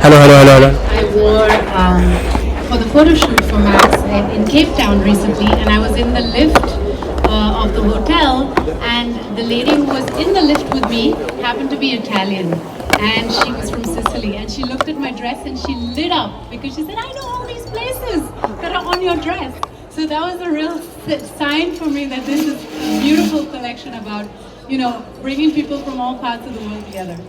Hello, hello, hello, hello. I wore for the photo shoot for Max in Cape Town recently, and I was in the lift of the hotel, and the lady who was in the lift with me happened to be Italian, and she was from Sicily, and she looked at my dress and she lit up because she said, "I know all these places that are on your dress." So that was a real sign for me that this is a beautiful collection about, bringing people from all parts of the world together.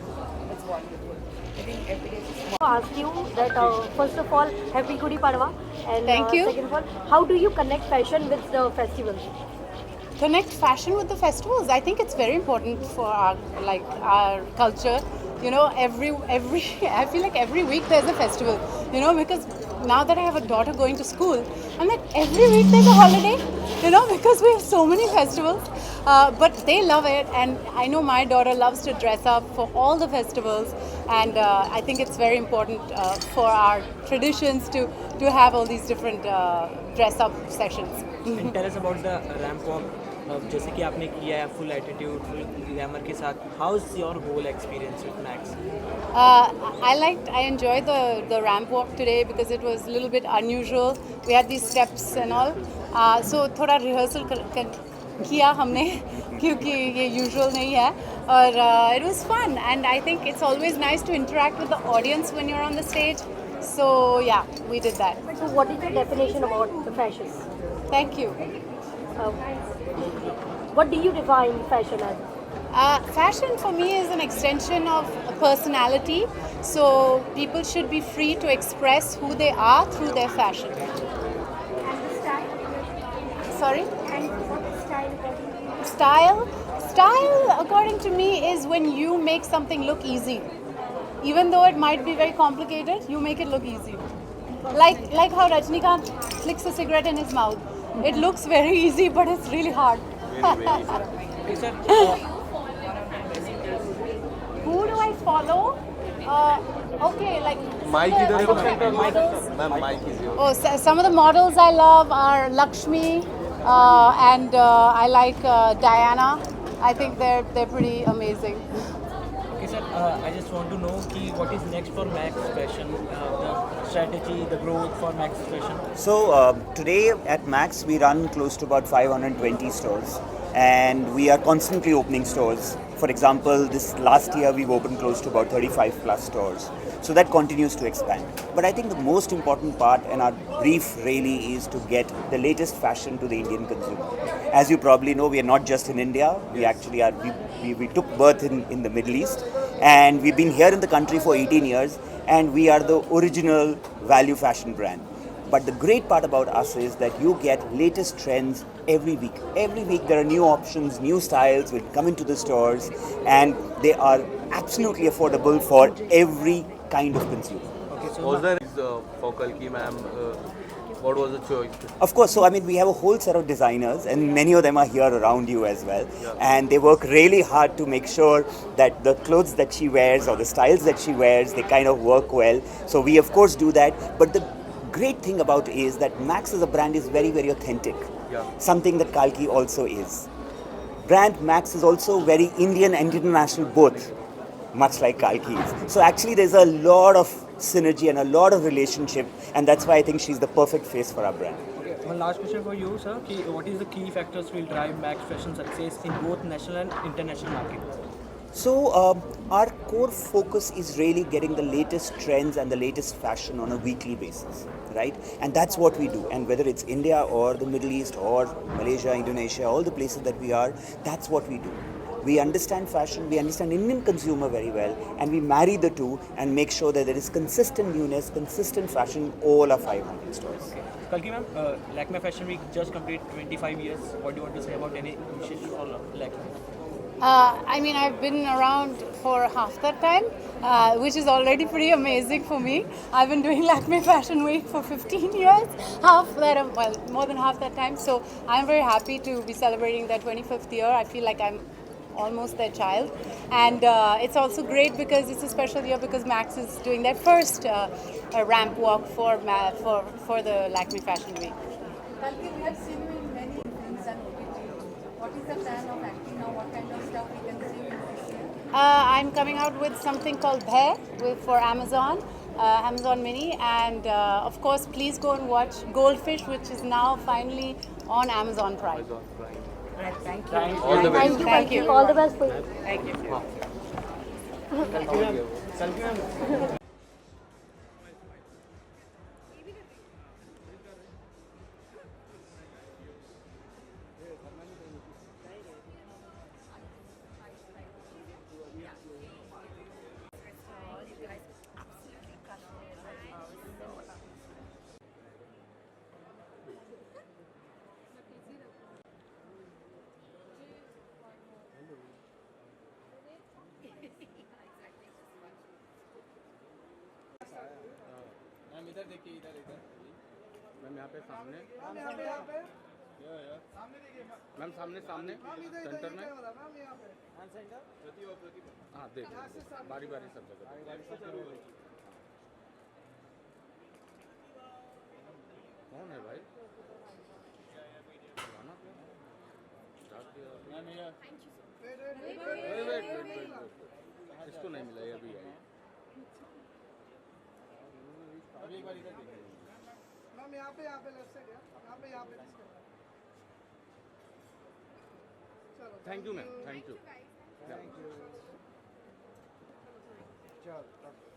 Ask you that first of all, happy Gudi Padwa, and Thank you. second of all, how do you connect fashion with the festival? Connect fashion with the festivals. I think it's very important for our culture. Every I feel like every week there's a festival. Because now that I have a daughter going to school, I'm like every week there's a holiday. Because we have so many festivals. But they love it, and I know my daughter loves to dress up for all the festivals, and I think it's very important for our traditions to have all these different dress up sessions. And tell us about the ramp walk. जैसे कि आपने किया है full attitude full glamour के साथ, how is your whole experience with Max? I enjoyed the ramp walk today because it was a little bit unusual. We had these steps and all. So थोड़ा rehearsal किया हमने क्योंकि ये usual नहीं है और it was fun, and I think it's always nice to interact with the audience when you're on the stage. So yeah, we did that. So what is your definition about the fashion? Thank you. Uh, what do you define fashion as? Fashion for me is an extension of a personality, so people should be free to express who they are through their fashion. And the style? Sorry? And what is style according to you? Style according to me is when you make something look easy. Even though it might be very complicated, you make it look easy. Like how Rajnikant flicks a cigarette in his mouth. It looks very easy, but it's really hard. Okay, sir. Who do I follow? Okay, like Mike some इधर of the models. Ma'am mic is your Oh, some of the models I love are Lakshmi, and I like Diana. I think they're pretty amazing. Okay, sir. I just want to know कि what is next for Max Fashion, the strategy, the growth for Max Fashion. So today at Max we run close to about 520 stores, and we are constantly opening stores. For example, this last year we've opened close to about 35 plus stores. So that continues to expand. But I think the most important part and our brief really is to get the latest fashion to the Indian consumer. As you probably know, we are not just in India. We actually are. We took birth in the Middle East, and we've been here in the country for 18 years, and we are the original value fashion brand. But the great part about us is that you get latest trends every week. Every week there are new options, new styles will come into the stores, and they are absolutely affordable for every kind of consumer. Okay, so was there for Kalki ma'am, what was the choice? Of course, so I mean, we have a whole set of designers, and many of them are here around you as well. And they work really hard to make sure that the clothes that she wears or the styles that she wears, they kind of work well. So we of course do that. But the great thing about it is that Max as a brand is very, very authentic. Something that Kalki also is. Brand Max is also very Indian and international both, much like Kalki is. So actually there's a lot of synergy and a lot of relationship, and that's why I think she's the perfect face for our brand. okay, one last question for you, sir. कि what is the key factors will drive Max Fashion success in both national and international markets? So our core focus is really getting the latest trends and the latest fashion on a weekly basis, right? And that's what we do. And whether it's India or the Middle East or Malaysia, Indonesia, all the places that we are, that's what we do. We understand fashion, we understand Indian consumer very well, and we marry the two and make sure that there is consistent newness, consistent fashion in all our 500 stores. Kalki ma'am, Lakme Fashion Week just completed 25 years. What do you want to say about any wishes for Lakme? I mean, I've been around for half that time, which is already pretty amazing for me. I've been doing Lakme Fashion Week for 15 years, more than half that time. So I'm very happy to be celebrating their 25th year. I feel like I'm almost their child, and it's also great because it's a special year because Max is doing their first ramp walk for the Lakme Fashion Week. Kalki, we have seen you in many films and OTT. What is the plan of acting now? What kind of stuff we can see in this year? I'm coming out with something called Bhay for Amazon. Amazon Mini, and of course, please go and watch Goldfish, which is now finally on Amazon Prime. Amazon Prime. Thank you. All the best. Thank you, Thank Kalki. you. All the best for you. Thank you. Ma'am इधर देखिए इधर ma'am यहाँ पे सामने ma'am सामने सामने centre में हाँ देख बारी बारी सब जगह कौन है भाई इसको नहीं मिला ये अभी आई अभी एक बार इधर देखिए मैम यहाँ पे लेफ्ट साइड यहाँ पे चलो thank you ma'am thank you चलो